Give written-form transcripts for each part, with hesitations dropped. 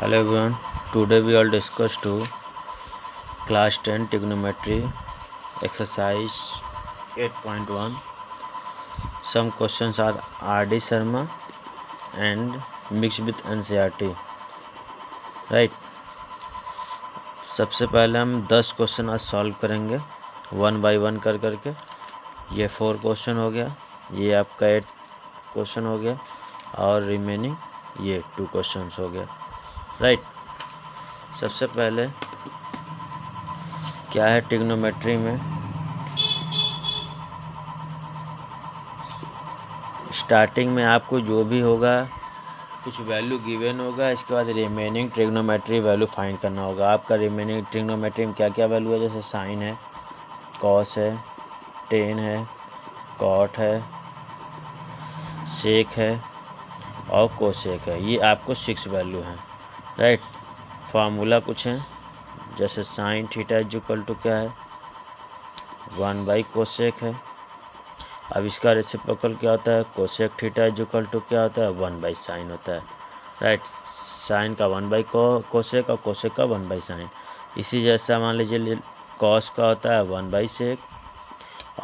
Hello everyone, today we all discuss to class 10 trigonometry exercise 8.1. Some questions are R.D. Sharma and mixed with NCERT. Right सबसे पहले हम 10 question आज solve करेंगे 1 bye 1 कर करके। ये 4 क्वेश्चन हो गया, ये आपका 8 क्वेश्चन हो गया और रिमेनिंग ये 2 क्वेश्चंस हो गया। राइट सबसे पहले क्या है ट्रिग्नोमेट्री में, स्टार्टिंग में आपको जो भी होगा कुछ वैल्यू गिवन होगा, इसके बाद रिमेनिंग ट्रिग्नोमेट्री वैल्यू फाइंड करना होगा। आपका रिमेनिंग ट्रिग्नोमेट्री में क्या क्या वैल्यू है, जैसे साइन है, कॉस है, टेन है, कॉट है, सेक है और कोसेक है। ये आपको 6 वैल्यू हैं। राइट फार्मूला कुछ हैं, जैसे साइन थीटा इक्वल टू क्या है 1 बाई कोसेक है। अब इसका रेसिप्रोकल क्या होता है, कोसेक थीटा इक्वल टू क्या होता है 1 बाई साइन होता है। राइट साइन का 1 बाई कोसेक और कोसेक का 1 बाई साइन। इसी जैसा मान लीजिए कॉस का होता है 1 बाई सेक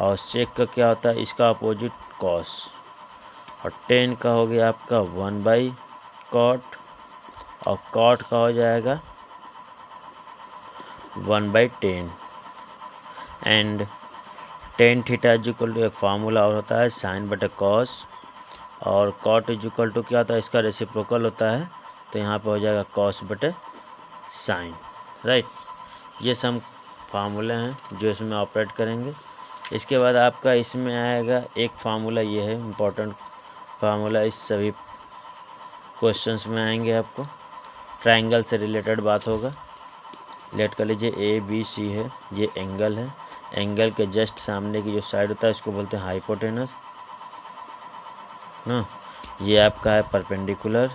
और सेक का क्या होता है इसका अपोजिट कॉस, और टेन का हो गया आपका 1 बाई कॉट और कॉट का हो जाएगा 1 by ten. And tan theta equal to एक फार्मूला और होता है साइन बटे कॉस, और कॉट इक्वल टू क्या होता है इसका रेसिप्रोकल होता है, तो यहाँ पे हो जाएगा कॉस बटे साइन। राइट ये सब फार्मूले हैं जो इसमें ऑपरेट करेंगे। इसके बाद आपका इसमें आएगा एक फार्मूला, ये है इम्पोर्टेंट फार्मूला, इस सभी क्वेश्चंस में आएंगे। आपको ट्रायंगल से रिलेटेड बात होगा। लेट कर लीजिए ABC है, ये एंगल है, एंगल के जस्ट सामने की जो साइड होता है इसको बोलते हैं हाइपोटेनस ना। ये आपका है परपेंडिकुलर,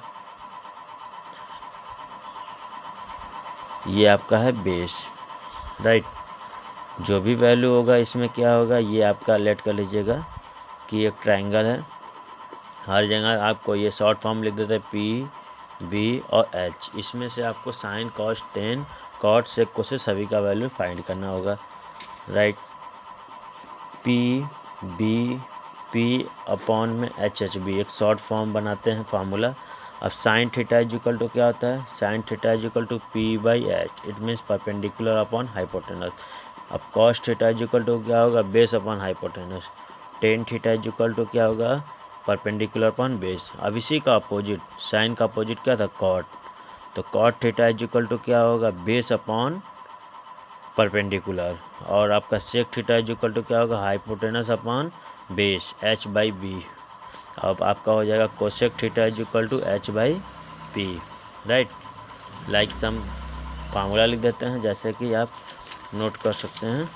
ये आपका है बेस। राइट जो भी वैल्यू होगा इसमें क्या होगा, ये आपका लेट कर लीजिएगा कि एक ट्रायंगल है। हर जगह आपको ये शॉर्ट फॉर्म लिख देते हैं P, B और H। इसमें से आपको sine cos tan cot sec को से सभी का वैल्यू फाइंड करना होगा। राइट P अपॉन में HB एक शॉर्ट फॉर्म बनाते हैं फार्मूला। अब साइन थीटा इक्वल टू क्या होता है, sine theta equal to P by H, it means perpendicular upon hypotenuse. अब कॉस थीटा इक्वल टू क्या होगा, base upon hypotenuse. Tan theta equal to क्या होगा, परपेंडिकुलर अपॉन बेस। अब इसी का अपोजिट, साइन का अपोजिट क्या था कॉट, तो कॉट थीटा इक्वल टू क्या होगा बेस अपॉन परपेंडिकुलर। और आपका सेक थीटा इक्वल टू क्या होगा hypotenuse upon base H by B. अब आपका हो जाएगा cosec theta equal to H by P. Right like some formula लिख देते हैं, जैसे कि आप नोट कर सकते हैं।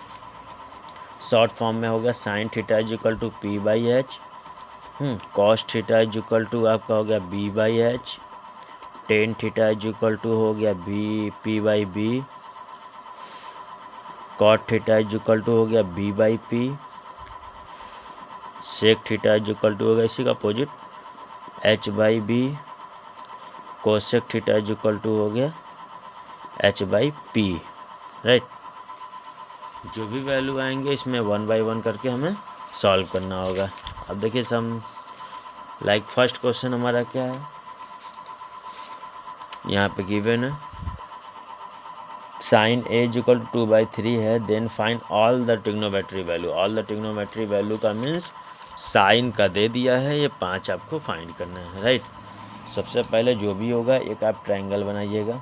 शॉर्ट फॉर्म में हो गया sine theta equal to P by H, cos theta equal to आपका हो गया B by H, tan theta equal to हो गया P by B, cot theta equal to हो गया B by P, sec theta equal to हो गया इसी का opposite H by B, cosec theta equal to हो गया H बाई P। राइट जो भी वैल्यू आएंगे इसमें 1 बाई 1 करके हमें सॉल्व करना होगा। अब देखिए सम लाइक फर्स्ट क्वेश्चन हमारा क्या है, यहाँ पे गिवन है साइन A इक्वल टू 2/3 है, then find all the trigonometry value. All the trigonometry value का मीन्स साइन का दे दिया है, ये 5 आपको फाइंड करना है। राइट सबसे पहले जो भी होगा एक आप ट्रायंगल बनाइएगा।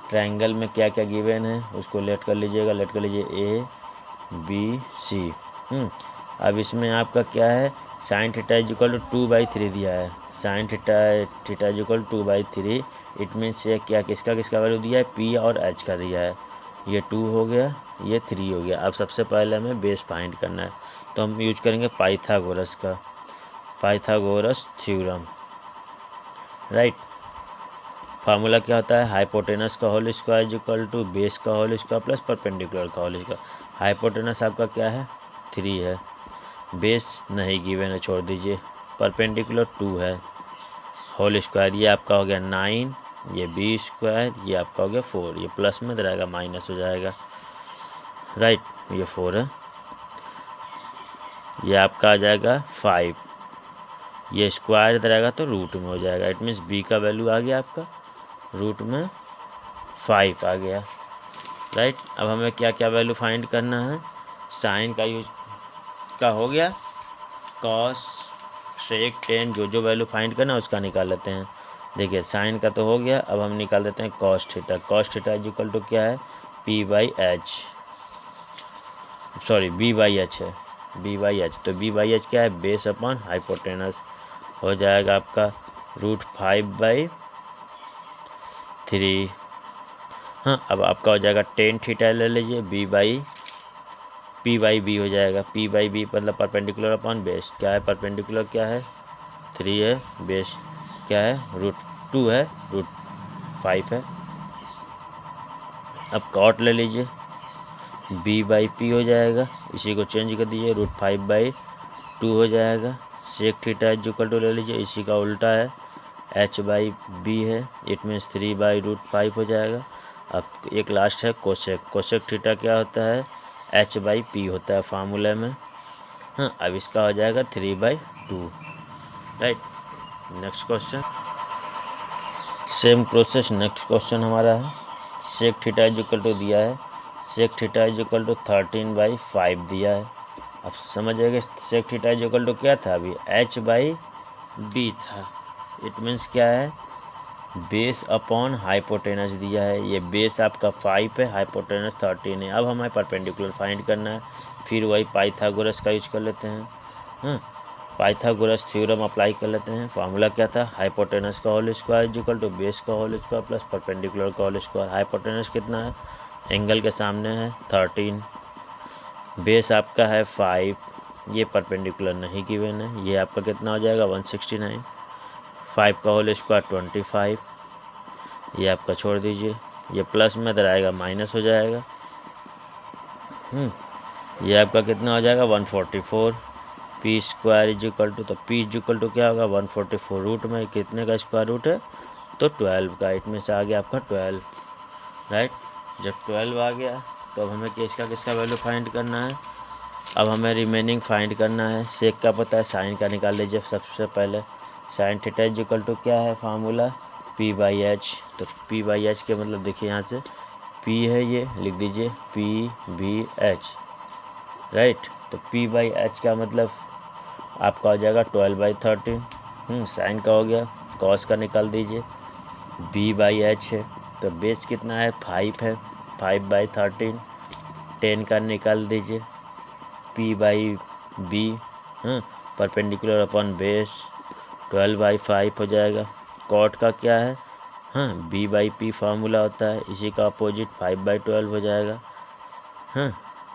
ट्रायंगल में क्या क्या गिवन है उसको लेट कर लीजिएगा। लेट कर लीजिए ABC। अब इसमें आपका क्या है, साइन थीटा इक्वल टू 2/3 दिया है, sine theta equal 2/3, it means ये क्या किसका वैल्यू दिया है P और H का दिया है। ये 2 हो गया, ये 3 हो गया। अब सबसे पहले हमें बेस फाइंड करना है, तो हम यूज करेंगे पाइथागोरस का, पाइथागोरस थ्योरम। राइट फार्मूला क्या होता है, हाइपोटेनस का whole square equal to base का होल स्क्वायर प्लस परपेंडिकुलर का होल स्क्वायर। हाइपोटेनस आपका क्या है 3 है, बेस नहीं गिवन है छोड़ दीजिए, परपेंडिकुलर 2 है, होल स्क्वायर ये आपका हो गया 9 ये बी स्क्वायर, ये आपका हो गया 4, ये प्लस में रहेगा माइनस हो जाएगा, राइट, ये 4 है, ये आपका आ जाएगा 5, ये स्क्वायर इधर आएगा तो रूट में हो जाएगा। इट मीन्स बी का वैल्यू आ गया आपका रूट में 5 आ गया, राइट। अब हमें क्या क्या वैल्यू फाइंड करना है, साइन का यूज का हो गया, कॉस सेक टेन जो वैल्यू फाइंड करना है उसका निकाल लेते हैं। देखिए साइन का तो हो गया, अब हम निकाल देते हैं cos theta. Cos theta is equal to क्या है, P by H, sorry B by H है, बी बाई एच। तो बी बाई एच क्या है, बेस अपॉन हाइपोटेनस, हो जाएगा आपका √5/3। हाँ, अब आपका हो जाएगा टेन थीटा ले लीजिए, पी बाई बी हो जाएगा, पी बाई बी मतलब परपेंडिकुलर अपॉन बेस, क्या है परपेंडिकुलर, क्या है 3 है, बेस क्या है √2 है, √5 है। अब कॉट ले लीजिए, बी बाई पी हो जाएगा, इसी को चेंज कर दीजिए, √5/2 हो जाएगा। Sec theta is equal to ले लीजिए, इसी का उल्टा है, एच बाई बी है, इट मीन्स 3/√5 हो जाएगा। अब एक लास्ट है कोसेक। कोसेक थीटा क्या होता है, एच बाई पी होता है फार्मूले में। हाँ, अब इसका हो जाएगा 3/2, right. Next question, same process, next question हमारा है, sec theta is equal to दिया है, sec theta is equal to 13/5 दिया है। अब समझिएगा sec theta is equal to क्या था, अभी एच बाई बी था, इट मीन्स क्या है, बेस अपॉन हाइपोटेनस दिया है, ये बेस आपका 5 है, हाइपोटेनस 13 है। अब हमें परपेंडिकुलर फाइंड करना है, फिर वही पाइथागोरस का यूज कर लेते हैं। हाँ, पाइथागोरस थ्योरम अप्लाई कर लेते हैं। फार्मूला क्या था, हाइपोटेनस का whole square is equal to base का होल स्क्वायर प्लस परपेंडिकुलर का होल स्क्वायर। हाइपोटेनस कितना है, एंगल के सामने है 13, बेस आपका है 5, ये परपेंडिकुलर नहीं गिवन है, ये आपका कितना हो जाएगा 169, 5 का होल स्क्वायर 25, ये आपका छोड़ दीजिए, ये प्लस में इधर आएगा माइनस हो जाएगा, ये आपका कितना हो जाएगा 144, P square is equal to, तो पी इज इक्वल टू क्या होगा 144, रूट में कितने का स्क्वायर रूट है, तो 12 का, इट में से आ गया आपका 12, राइट। जब 12 आ गया तो अब हमें किसका वैल्यू फाइंड करना है, अब हमें रिमेनिंग फाइंड करना है। सेक का पता है, साइन का निकाल लीजिए सबसे पहले। Sine theta is equal to क्या है फार्मूला, पी बाई एच। तो पी बाई एच के मतलब देखिए यहाँ से पी है, ये लिख दीजिए पी बी एच, राइट। तो पी बाई एच का मतलब आपका हो जाएगा 12/13। साइन का हो गया, कॉस का निकाल दीजिए, बी बाई एच है, तो बेस कितना है 5 है, 5/13, 10 का निकाल दीजिए, P by B, perpendicular upon base 12/5 हो जाएगा। कॉट का क्या है, बी बाई पी फार्मूला होता है, इसी का अपोजिट 5/12 हो जाएगा।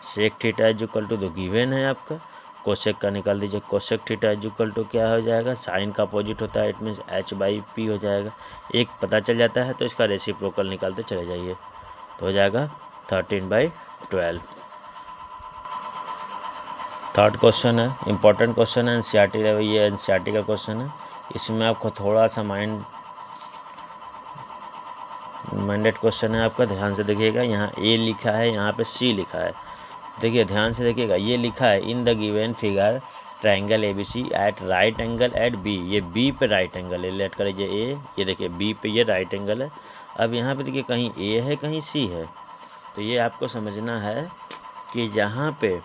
Sec theta is equal to तो गिवन है आपका, कोसेक का निकाल दीजिए, cosec theta is equal to क्या हो जाएगा, साइन का अपोजिट होता है, it means H by P हो जाएगा। एक पता चल जाता है तो इसका रेसिप्रोकल निकालते चले जाइए, तो हो जाएगा 13/12। थर्ड क्वेश्चन है, इंपॉर्टेंट क्वेश्चन है, एनसीईआरटी ये एनसीईआरटी का क्वेश्चन है, इसमें आपको थोड़ा सा माइंडेड क्वेश्चन है आपका, ध्यान से देखिएगा। यहाँ ए लिखा है, यहाँ पे सी लिखा है, देखिए ध्यान से देखिएगा, ये लिखा है in the given figure triangle ABC at right angle at B, ये बी पे राइट एंगल है, लेट कर लीजिए ए, ये देखिए बी पे ये राइट एंगल है। अब यहाँ पे देखिए कहीं ए है कहीं सी है, तो ये आपको समझना है कि जहाँ पे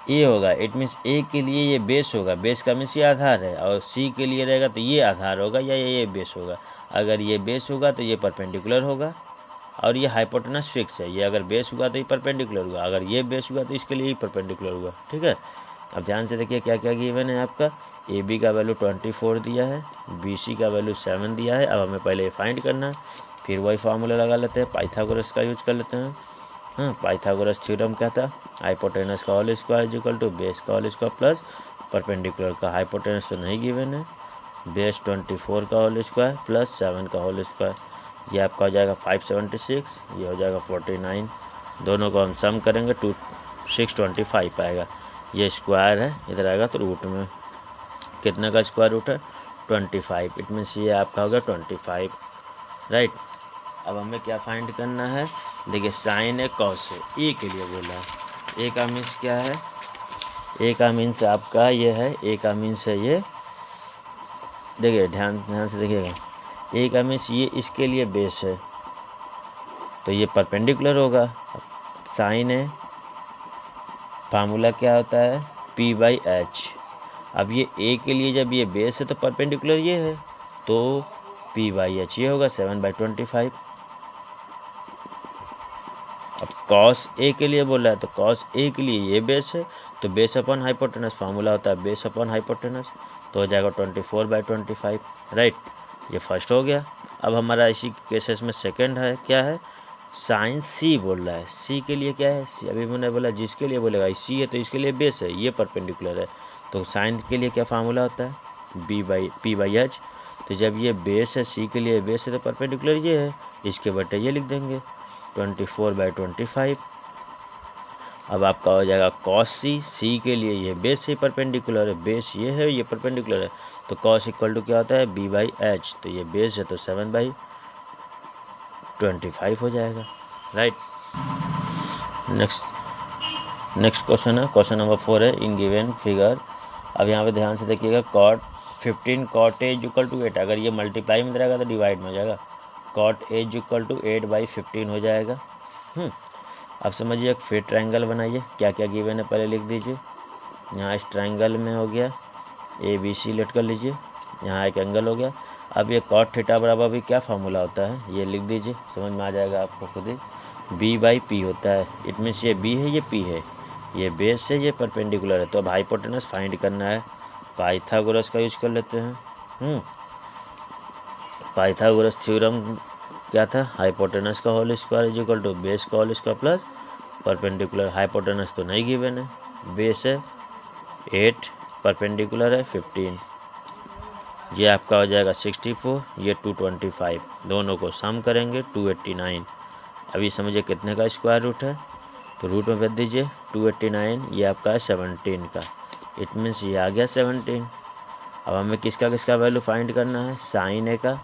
ए होगा इट मीन्स ए के लिए ये बेस होगा, बेस का मीन्स ये आधार है, और सी के लिए रहेगा तो ये आधार होगा या ये बेस होगा। अगर ये बेस होगा तो ये परपेंडिकुलर होगा, और ये हाइपोटेनस फिक्स है, ये अगर बेस हुआ तो ये परपेंडिकुलर हुआ, अगर ये बेस हुआ तो इसके लिए ही परपेंडिकुलर हुआ, ठीक है। अब ध्यान से देखिए क्या क्या गिवन है आपका, ए बी का वैल्यू 24 दिया है, बी सी का वैल्यू 7 दिया है। अब हमें पहले ये फाइंड करना है, फिर वही फार्मूला लगा लेते हैं, पाइथागोरस का यूज कर लेते हैं। पाइथागोरस थ्योरम क्या था, हाइपोटेनस का whole square is equal to base का होल स्क्वायर प्लस परपेंडिकुलर का, हाइपोटेनस तो नहीं गिवन है, बेस 24 का होल स्क्वायर प्लस 7 का होल स्क्वायर, ये आपका हो जाएगा 576, ये हो जाएगा 49, दोनों को हम सम करेंगे 625 आएगा। ये स्क्वायर है, इधर आएगा तो रूट में कितने का स्क्वायर रूट है 25, इट मीन्स ये आपका होगा 25। राइट। अब हमें क्या फाइंड करना है, देखिए साइन है कॉस है, ए के लिए बोला है। ए का मीन्स क्या है, ए का मीन्स आपका ये है, ए का मीन्स है ये, देखिए ध्यान ध्यान से देखिएगा, ए का मीन्स ये इसके लिए बेस है, तो ये परपेंडिकुलर होगा। साइन है, फार्मूला क्या होता है, पी बाई एच। अब ये ए के लिए जब ये बेस है तो परपेंडिकुलर ये है, तो पी बाई एच ये होगा 7/25। अब कॉस ए के लिए बोला है, तो कॉस ए के लिए ये बेस है, तो बेस अपॉन हाइपोटेनस, फार्मूला होता है बेस अपॉन हाइपोटेनस, तो हो जाएगा 24/25। राइट, ये फर्स्ट हो गया। अब हमारा इसी केसेस में सेकंड है, क्या है, साइन सी बोल रहा है। सी के लिए क्या है, सी अभी मैंने बोला जिसके लिए बोलेगा सी है तो इसके लिए बेस है, ये परपेंडिकुलर है, तो साइन के लिए क्या फार्मूला होता है, पी बाई एच। तो जब ये बेस है, सी के लिए बेस है तो परपेंडिकुलर ये है, इसके बटे ये लिख देंगे 24/25। अब आपका हो जाएगा कॉस सी, सी के लिए ये बेस ही परपेंडिकुलर है, बेस ये है, ये परपेंडिकुलर है, तो कॉस इक्वल टू क्या होता है, बी बाई एच, तो ये बेस है तो 7/25 हो जाएगा। राइट, नेक्स्ट क्वेश्चन है, क्वेश्चन नंबर 4 है, इन गिवन फिगर। अब यहाँ पे ध्यान से देखिएगा, cot 15 cot A equal to 8, अगर ये मल्टीप्लाई में रहेगा तो डिवाइड में हो जाएगा, कॉट ए इक्वल टू 8/15 हो जाएगा। अब समझिए एक फिर ट्रायंगल बनाइए, क्या क्या गिवन है पहले लिख दीजिए। यहाँ इस ट्रायंगल में हो गया ABC, लेट कर लीजिए, यहाँ एक एंगल हो गया। अब ये कॉट थीटा बराबर भी क्या फार्मूला होता है, ये लिख दीजिए, समझ में आ जाएगा आपको खुद ही, B/P होता है। इट मीन्स ये B है, ये P है, ये बेस है, ये परपेंडिकुलर है। तो अब हाइपोटेनस फाइंड करना है, पाइथागोरस का यूज कर लेते हैं। पाइथागोरस थ्योरम क्या था, हाइपोटेनस का whole square is equal to base का whole square plus perpendicular. Hypotenuse तो नहीं गिवन है, बेस है 8, परपेंडिकुलर है 15, ये आपका हो जाएगा 64, ये 225, दोनों को सम करेंगे 289। अभी समझिए कितने का स्क्वायर रूट है, तो रूट में भेज दीजिए 289, ये आपका है 17 का, इट मीन्स ये आ गया 17। अब हमें किसका किसका वैल्यू फाइंड करना है, साइन ए का,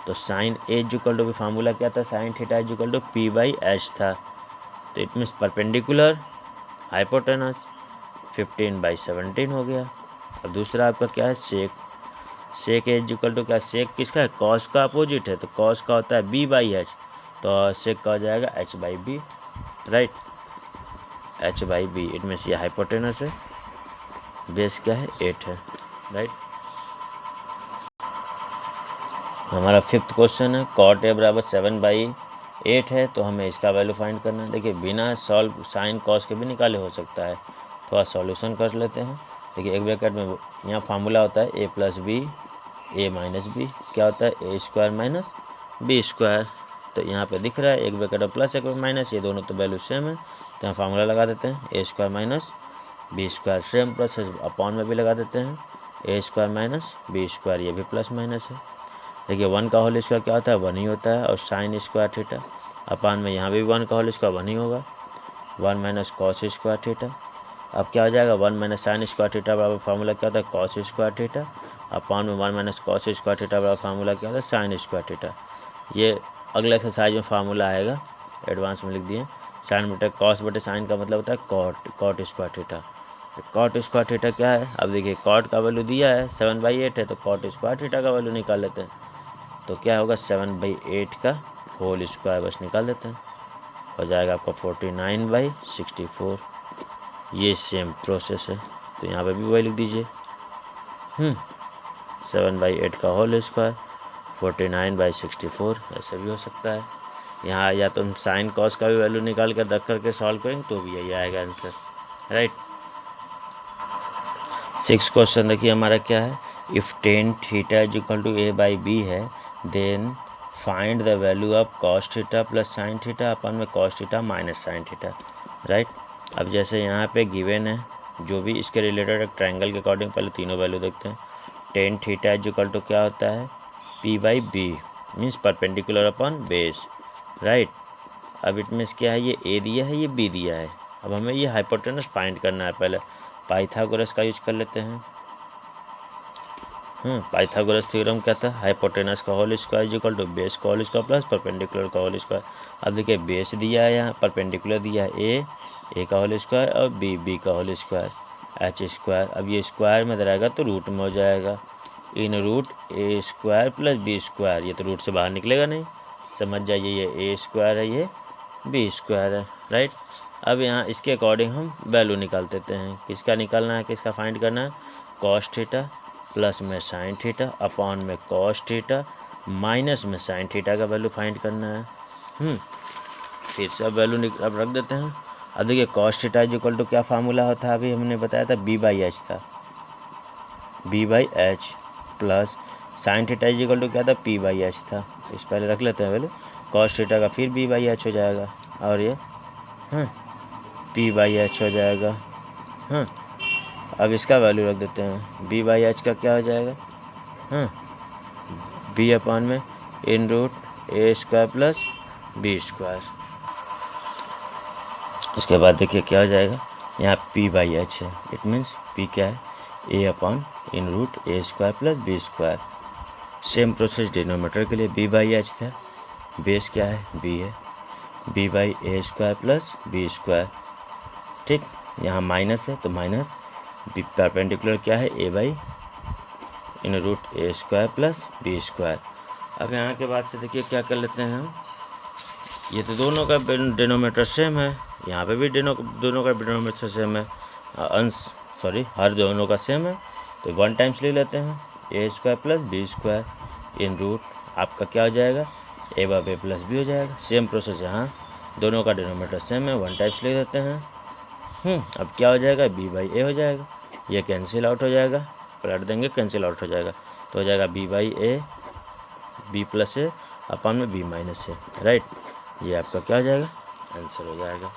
तो sine A equal to formula क्या था, sine theta equal to P by H था, तो इट मीन्स परपेंडिकुलर हाइपोटेनस 15/17 हो गया। अब दूसरा आपका क्या है, सेक, सेक ए इक्वल टू क्या, सेक किसका है, कॉस का अपोजिट है, तो कॉस का होता है बी बाई एच, तो सेक का हो जाएगा h/b। Right, h/b, it means ये हाइपोटेनस है, बेस क्या है 8 है। राइट, हमारा फिफ्थ क्वेश्चन है, कॉट ए बराबर 7/8 है, तो हमें इसका वैल्यू फाइंड करना है। देखिए बिना सॉल्व साइन कॉस के भी निकाले हो सकता है, थोड़ा सॉल्यूशन कर लेते हैं। देखिए एक ब्रैकेट में यहाँ फार्मूला होता है a+b, a-b, क्या होता है, a² - b², तो यहाँ पे दिख रहा है एक ब्रैकेट में प्लस एक में माइनस, ये दोनों तो वैल्यू सेम है, तो यहाँ फार्मूला लगा देते हैं a² - b², same process upon में भी लगा देते हैं, a² - b², ये भी प्लस माइनस है। देखिए 1 का होल स्क्वायर क्या होता है, 1 ही होता है, और साइन स्क्वायर थीटा, अपान में यहाँ भी 1 का होल स्क्वायर 1 ही होगा, 1 - कॉस स्क्वायर थीटा। अब क्या हो जाएगा, 1 - साइन स्क्वायर थीटा बराबर फार्मूला क्या होता है, कॉस स्क्वायर थीटा, अपान में 1 - कॉस स्क्वायर थीटा बराबर फार्मूला क्या होता है, साइन स्क्वायर थीटा। ये अगले एक्सरसाइज में फार्मूला आएगा, एडवांस में लिख दिए, साइन बटे कॉस बटे साइन का मतलब होता है cot square theta. Cot square theta क्या है, अब देखिए कॉट का वैल्यू दिया है 7/8 है, तो कॉट स्क्वायर थीटा का वैल्यू निकाल लेते हैं, तो क्या होगा 7/8 का होल स्क्वायर बस निकाल देते हैं, हो जाएगा आपका 49/64। ये सेम प्रोसेस है, तो यहाँ पे भी वही लिख दीजिए, 7/8 का होल स्क्वायर 49/64, ऐसे भी हो सकता है। यहाँ या तो हम साइन कॉस का भी वैल्यू निकाल कर रख करके सॉल्व करेंगे तो भी यही आएगा आंसर। राइट, 6 क्वेश्चन देखिए हमारा क्या है, if tan theta is equal to a/b है, then find the value of cos theta plus sine theta upon में cos theta minus sine theta. Right, अब जैसे यहाँ पे गिवन है, जो भी इसके रिलेटेड एक ट्रायंगल के अकॉर्डिंग पहले तीनों वैल्यू देखते हैं। tan theta is equal to क्या होता है, p/b, means perpendicular upon base. Right, अब इट मीन्स क्या है, ये a दिया है, ये b दिया है। अब हमें ये हाइपोटेनस फाइंड करना है, पहले पाइथागोरस का यूज कर लेते हैं। पाइथागोरस थ्योरम क्या था, हाइपोटेनस का whole square is equal to base का होल स्क्वायर प्लस परपेंडिकुलर का होल स्क्वायर। अब देखिए बेस दिया है, यहाँ परपेंडिकुलर दिया है ए का होल स्क्वायर और बी का होल स्क्वायर, एच स्क्वायर। अब ये स्क्वायर में रहेगा तो रूट में हो जाएगा, इन root A square plus B square. ये तो रूट से बाहर निकलेगा नहीं, समझ जाइए ये ए स्क्वायर है, ये बी स्क्वायर है, राइट। अब यहाँ इसके अकॉर्डिंग हम वैल्यू निकाल देते हैं। किसका निकालना है, किसका फाइंड करना है, कॉस थीटा प्लस में साइन थीटा अपॉन में कॉस थीटा माइनस में साइन थीटा का वैल्यू फाइंड करना है। फिर से अब वैल्यू अब रख देते हैं। अब देखिए cos theta is equal to क्या फार्मूला होता है, अभी हमने बताया था b/h था, b/h plus sine theta is equal to क्या था, p/h था। इस पहले रख लेते हैं वैल्यू, कॉस थीटा का फिर b/h हो जाएगा और ये p/h हो जाएगा। अब इसका वैल्यू रख देते हैं, b/h का क्या हो जाएगा, b अपॉन में इन root A square plus B square. उसके बाद देखिए क्या हो जाएगा, यहाँ p/h है, इट मीन्स p क्या है, a upon in root A square plus B square. Same process denominator के लिए b/h था, बेस क्या है, b है, b/a square plus B square, ठीक। यहाँ माइनस है तो माइनस, बी परपेंडिकुलर क्या है, a in root A square plus B square. अब यहाँ के बाद से देखिए क्या कर लेते हैं हम, ये तो दोनों का डिनोमीटर सेम है, यहाँ पे भी दोनों का डिनोमीटर सेम है, हर दोनों का सेम है, तो 1 टाइम्स ले लेते हैं, ए स्क्वायर प्लस बी स्क्वायर इन रूट आपका क्या हो जाएगा, a/a प्लस बी हो जाएगा। सेम प्रोसेस यहाँ, दोनों का डिनोमीटर सेम है, 1 टाइम्स ले लेते हैं। अब क्या हो जाएगा, b/a हो जाएगा, ये कैंसिल आउट हो जाएगा, पलट देंगे कैंसिल आउट हो जाएगा, तो हो जाएगा b/a b प्लस ए अपॉन में b माइनस ए, राइट। ये आपका क्या हो जाएगा, आंसर हो जाएगा।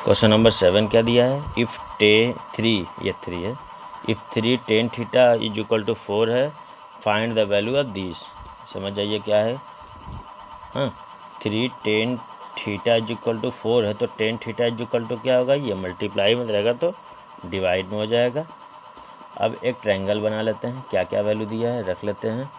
क्वेश्चन नंबर 7 क्या दिया है, इफ़ ये 3 है, if 3 tan theta is equal to 4 है, find the value of this. समझ जाइए क्या है, 3 tan theta is equal to 4 है, तो tan theta is equal to क्या होगा, ये मल्टीप्लाई में रहेगा तो डिवाइड में हो जाएगा। अब एक ट्रायंगल बना लेते हैं, क्या क्या वैल्यू दिया है रख लेते हैं,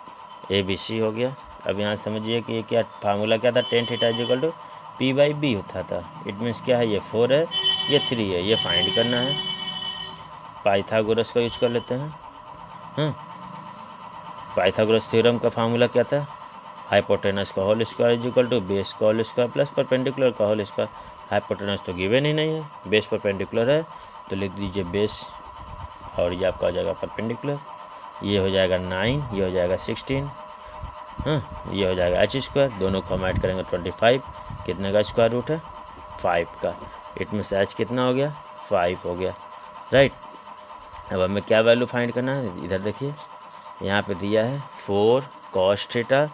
ABC हो गया। अब यहाँ समझिए कि ये क्या फार्मूला क्या था, tan theta is equal to p/b होता था, इट मीन्स क्या है, ये 4 है, ये 3 है, ये फाइंड करना है। पाइथागोरस का यूज कर लेते हैं। पाइथागोरस थ्योरम का फार्मूला क्या था, हाइपोटेनस का whole square is equal to base का होल स्क्वायर प्लस परपेंडिकुलर का होल स्क्वायर। हाइपोटेनस तो गिवन ही नहीं है, बेस परपेंडिकुलर है तो लिख दीजिए बेस और ये आपका हो जाएगा परपेंडिकुलर, ये हो जाएगा 9, ये हो जाएगा 16, ये हो जाएगा एच स्क्वायर, दोनों को हम ऐड करेंगे 25, कितने का स्क्वायर रूट है, 5 का, इट मीन्स एच कितना हो गया, 5 हो गया, राइट। अब हमें क्या वैल्यू फाइंड करना है, इधर देखिए यहाँ पे दिया है 4 cos थीटा,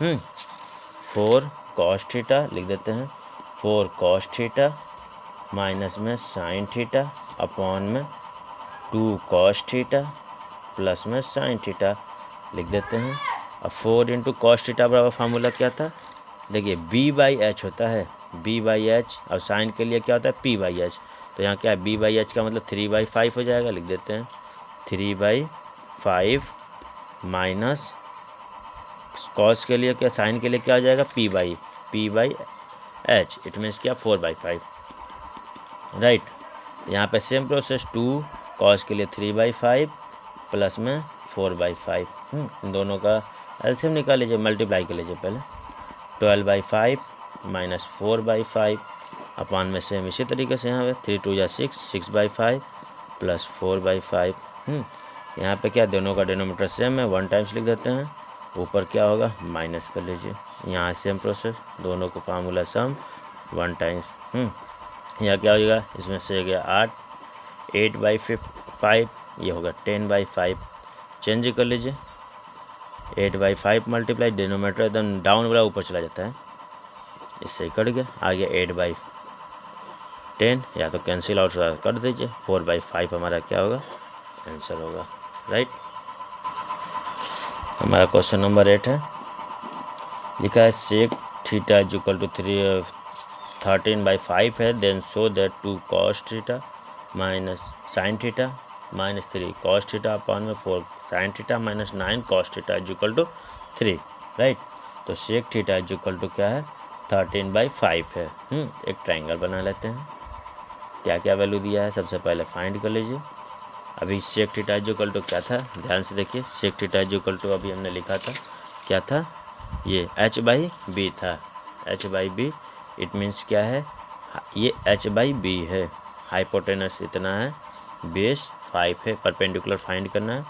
4 cos थीटा लिख देते हैं, 4 cos थीटा माइनस में साइन थीटा अपॉन में 2 cos थीटा प्लस में साइन थीटा लिख देते हैं। अब 4 इंटू कॉस थीटा बराबर फार्मूला क्या था, देखिए b/h होता है, b/h, और साइन के लिए क्या होता है p/h, तो यहाँ क्या है b/h का मतलब 3/5 हो जाएगा, लिख देते हैं 3/5 माइनस कॉस के लिए क्या, साइन के लिए क्या हो जाएगा p/h, इट मीन्स क्या 4/5, राइट। यहाँ पे सेम प्रोसेस 2 कॉस के लिए 3/5 प्लस में 4/5, इन दोनों का एलसीएम निकाल लीजिए, मल्टीप्लाई कर लीजिए पहले, 12/5 माइनस 4/5 अपॉन में सेम इसी तरीके से यहाँ पे 3 2 6, 6/5 प्लस 4/5। यहाँ पे क्या दोनों का डिनोमीटर सेम है, 1 टाइम्स लिख देते हैं, ऊपर क्या होगा माइनस कर लीजिए, यहाँ सेम प्रोसेस, दोनों को फार्मूला सम 1 टाइम्स, यहाँ क्या हो जाएगा, इसमें से हो गया 8/5, ये होगा 10/5, चेंज कर लीजिए, 8/5 मल्टीप्लाई, डिनोमीटर एकदम डाउन वाला ऊपर चला जाता है, इससे ही कट गया, आ गया 8/10, या तो कैंसिल आउट कर दीजिए, 4/5 हमारा क्या होगा आंसर होगा, राइट। हमारा क्वेश्चन नंबर 8 है, लिखा है sec theta is equal to 13/5 है, then show that 2 cos theta minus sine theta minus 3 cos theta upon में 4 sine theta minus 9 cos theta is equal to 3, right. तो sec theta is equal to क्या है 13/5 है। एक triangle बना लेते हैं। क्या क्या वैल्यू दिया है सबसे पहले फाइंड कर लीजिए। अभी sec theta is equal to क्या था, ध्यान से देखिए। Sec theta is equal to अभी हमने लिखा था क्या था, ये h/b था। h/b इट मीन्स क्या है, ये h/b है। हाइपोटेनस इतना है, बेस 5 है, परपेंडिकुलर फाइंड करना है।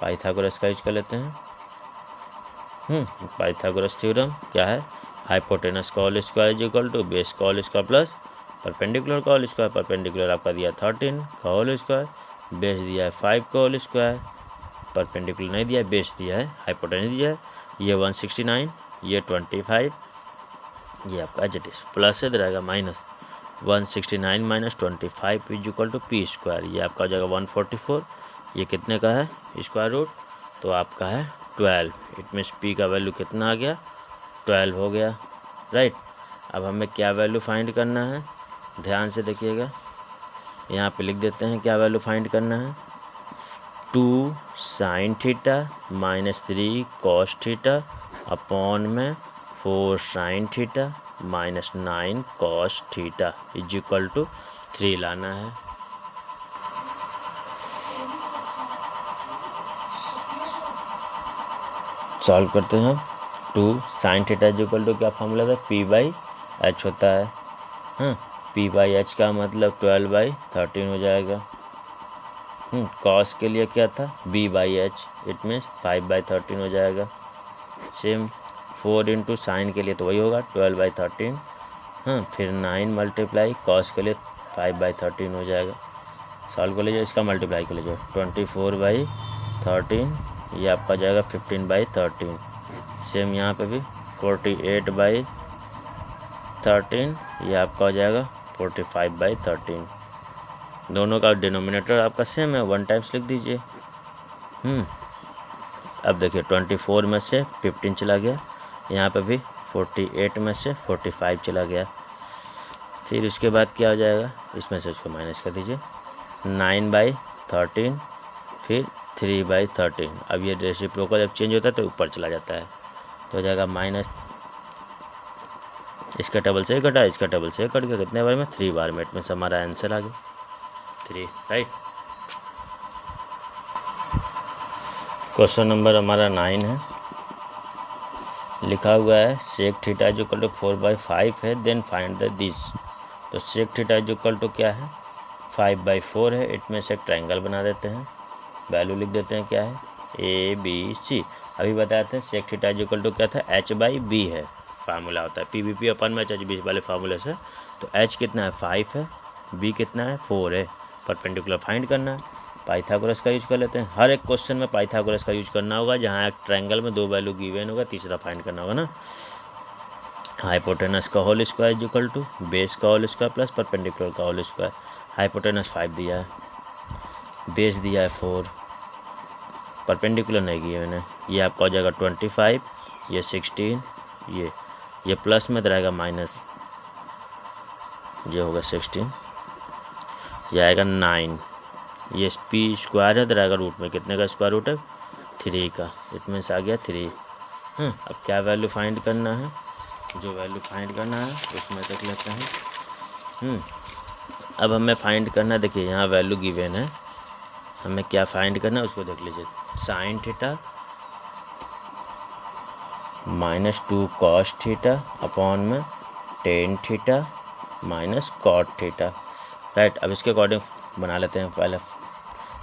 पाइथागोरस का यूज कर लेते हैं। पाइथागोरस थ्योरम क्या है, हाइपोटेनस का whole square is equal to base का होल स्क्वायर प्लस परपेंडिकुलर का होल स्क्वायर। परपेंडिकुलर आपका दिया 13 का होल स्क्वायर, बेस दिया है 5 का होल स्क्वायर, परपेंडिकुलर नहीं दिया है, बेस दिया है, हाइपोटेनस दिया है। ये 169, ये 25, ये आपका एज इट इज प्लस इधर आएगा minus 169 minus 25 is equal to P square. ये आपका हो जाएगा 144। ये कितने का है स्क्वायर रूट, तो आपका है 12। इट मीन्स पी का वैल्यू कितना आ गया 12 हो गया, राइट। अब हमें क्या वैल्यू फाइंड करना है, ध्यान से देखिएगा। यहाँ पे लिख देते हैं क्या वैल्यू फाइंड करना है। 2 sine theta minus 3 cos theta upon में 4 sine theta minus 9 cos theta is equal to 3 लाना है। सॉल्व करते हैं। 2 sine theta is equal to क्या फॉर्मूला था, p/h होता है। हाँ, p/h का मतलब 12/13 हो जाएगा। कॉस के लिए क्या था b/h, इट मीन्स 5/13 हो जाएगा। सेम 4 इंटू साइन के लिए तो वही होगा 12/13। हाँ, फिर 9 मल्टीप्लाई कॉस के लिए 5/13 हो जाएगा। सॉल्व कर लीजिए, इसका मल्टीप्लाई कर लीजिए 24/13, ये आपका जाएगा 15/13। सेम यहाँ पे भी 48/13, ये आपका हो जाएगा 45/13। दोनों का डिनोमिनेटर आपका सेम है, 1 टाइम्स लिख दीजिए। अब देखिए 24 में से 15 चला गया, यहाँ पे भी 48 में से 45 चला गया। फिर उसके बाद क्या हो जाएगा, इसमें से इसको माइनस कर दीजिए 9/13, फिर 3/13। अब ये रेसिप्रोकल जब चेंज होता है तो ऊपर चला जाता है, तो हो जाएगा माइनस, इसका टेबल से कटा, इसका टेबल से कट गया, कितने बार में 3 बार में। इट मीन्स हमारा आंसर आ गया 3, राइट। क्वेश्चन नंबर हमारा 9 है। लिखा हुआ है sec theta is equal to 4/5 है, देन फाइंड द दिस। तो sec theta is equal to क्या है 5/4 है। इट में से एक ट्रायंगल बना देते हैं, वैल्यू लिख देते हैं क्या है ABC। अभी बताए थे sec theta is equal to क्या था h/b है, फार्मूला होता है PVP अपन में h/b वाले फार्मूले से। तो h कितना है 5 है, b कितना है 4 है, परपेंडिकुलर फाइंड करना है। पाइथागोरस का यूज कर लेते हैं। हर एक क्वेश्चन में पाइथागोरस का यूज करना होगा, जहाँ एक ट्रायंगल में 2 वैल्यू गिवन होगा, तीसरा फाइंड करना होगा ना। हाइपोटेनस का whole square is equal to base का होल स्क्वायर प्लस परपेंडिकुलर का होल स्क्वायर। हाइपोटेनस 5 दिया है, बेस दिया है 4, परपेंडिकुलर नहीं गिवन है। ये आपका हो जाएगा 25, ये 16, ये प्लस में रहेगा माइनस, ये होगा 16, ये आएगा 9। ये पी स्क्वायर है, रहेगा रूट में, कितने का स्क्वायर रूट है 3 का। इट मीन्स आ गया 3। अब क्या वैल्यू फाइंड करना है, जो वैल्यू फाइंड करना है उसमें देख लेते हैं। अब हमें फाइंड करना है, देखिए यहाँ वैल्यू गिवन है, हमें क्या फाइंड करना है उसको देख लीजिए। Sine theta minus 2 cos theta upon में tan theta minus cot theta, right. अब इसके अकॉर्डिंग बना लेते हैं। पहले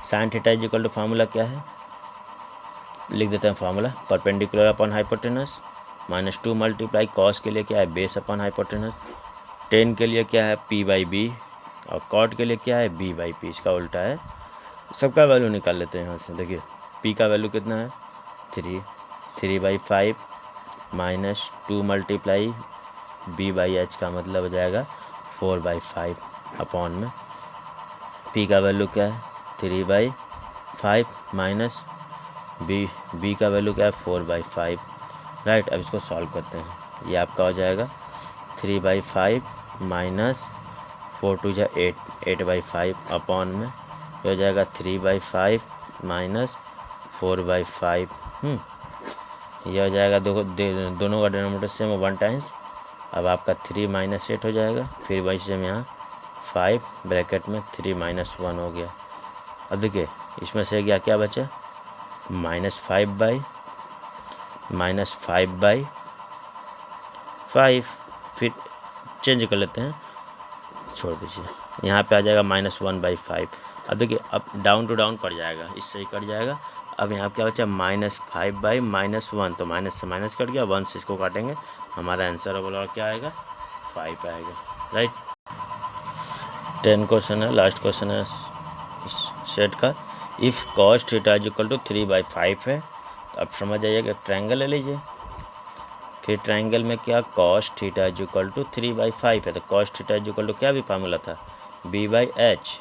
sine theta is equal to formula क्या है, लिख देते हैं formula perpendicular upon hypotenuse minus 2 multiply cos के लिए क्या है बेस अपॉन हाइपोटेनस, टेन के लिए क्या है p/b, और कॉट के लिए क्या है b/p, इसका उल्टा है। सबका वैल्यू निकाल लेते हैं यहाँ से। देखिए p का वैल्यू कितना है 3/5 माइनस 2 मल्टीप्लाई b/h का मतलब हो जाएगा 4/5 अपॉन में p का वैल्यू क्या है 3/5 माइनस b का वैल्यू क्या है 4/5, राइट। अब इसको सॉल्व करते हैं। ये आपका हो जाएगा 3/5 माइनस 4 टू जा 8, 8/5 अपॉन में ये हो जाएगा 3/5 माइनस 4/5। ये हो जाएगा, दोनों का डिनोमिनेटर सेम 1 टाइम्स। अब आपका 3 - 8 हो जाएगा, फिर वही सेम यहाँ 5 ब्रैकेट में 3 - 1 हो गया। अब देखिए इसमें से क्या क्या बचा, -5/5, फिर चेंज कर लेते हैं, छोड़ दीजिए, यहाँ पे आ जाएगा -1/5। अब देखिए अब डाउन टू डाउन पड़ जाएगा, इससे ही कट जाएगा। अब यहाँ क्या बचा, -5/-1, तो माइनस से माइनस कट गया, 1 से इसको काटेंगे, हमारा आंसर ओवरऑल क्या आएगा, 5 आएगा। राइट, 10 क्वेश्चन है, लास्ट क्वेश्चन है इस सेट का। If cos theta is equal to 3/5 है, तो अब समझ जाइएगा, ट्रायंगल ले लीजिए। फिर ट्रायंगल में क्या, cos theta is equal to 3/5 है, तो cos theta is equal to क्या भी फार्मूला था, b/h।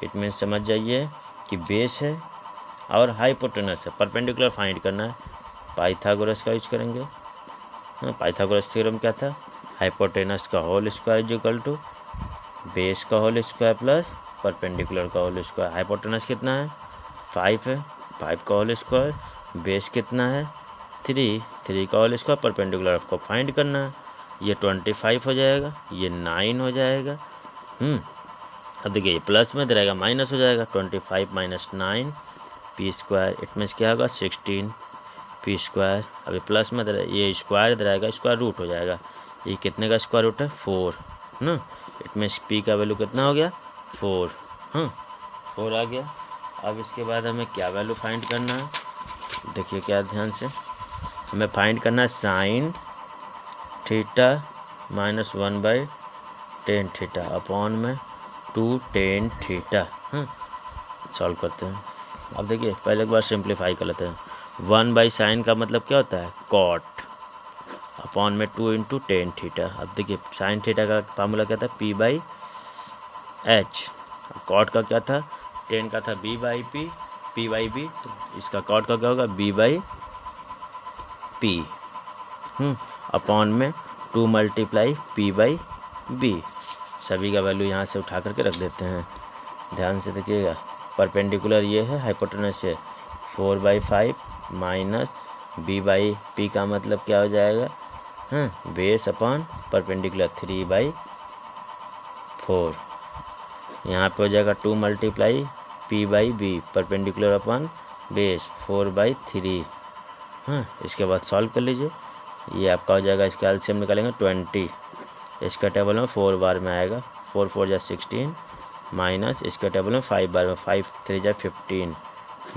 इट मीन्स समझ जाइए कि बेस है और हाइपोटेनस है, परपेंडिकुलर फाइंड करना है, पाइथागोरस का यूज करेंगे। पाइथागोरस थ्योरम क्या था, हाइपोटेनस का whole square is equal to base का होल स्क्वायर प्लस परपेंडिकुलर का होल स्क्वायर। हाइपोटेनस कितना है, 5 है, 5 का होल स्क्वायर, बेस कितना है, 3 का होल स्क्वायर, परपेंडिकुलर आपको फाइंड करना है। ये 25 हो जाएगा, ये 9 हो जाएगा। अब देखिए ये प्लस में रहेगा, माइनस हो जाएगा, 25 - 9 p², इट मीन्स क्या होगा, 16 p²। अभी प्लस में ये स्क्वायर इधर आएगा, स्क्वायर रूट हो जाएगा, ये कितने का स्क्वायर रूट है, 4 ना। इट मीन्स p का वैल्यू कितना हो गया, 4। 4 आ गया। अब इसके बाद हमें क्या वैल्यू फाइंड करना है, देखिए क्या ध्यान से, हमें फाइंड करना है sin theta -1/tan theta upon में 2 tan थीटा। सॉल्व करते हैं। अब देखिए पहले एक बार सिंप्लीफाई कर लेते हैं। 1/sin का मतलब क्या होता है, कॉट, अपॉन में 2 × tan थीटा। अब देखिए sin थीटा का फार्मूला क्या था, p/h, कॉट का क्या था, tan का था p/b, तो इसका कॉट का क्या होगा, b/p, अपॉन में 2 × p/b। सभी का वैल्यू यहाँ से उठा करके रख देते हैं। ध्यान से देखिएगा, परपेंडिकुलर ये है, हाइपोटेनस है, 4/5 माइनस b/p का मतलब क्या हो जाएगा, बेस अपॉन परपेंडिकुलर 3/4। यहाँ पे हो जाएगा 2 × p/b, परपेंडिकुलर अपॉन बेस 4/3। इसके बाद सॉल्व कर लीजिए, ये आपका हो जाएगा, इसका एलसीएम निकालेंगे 20, इसका टेबल में 4 बार में आएगा, 4 × 4 = 16 माइनस इसके टेबल में 5 बार में, 5 × 3 = 15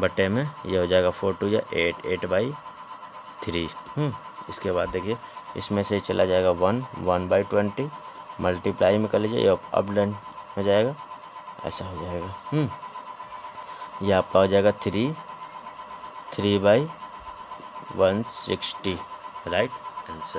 बटे में ये हो जाएगा 4 × 2 = 8, 8/3। इसके बाद देखिए इसमें से चला जाएगा 1/20, मल्टीप्लाई में कर लीजिए, ये अप डाउन हो जाएगा, ऐसा हो जाएगा। ये आपका हो जाएगा 3/160। Right answer.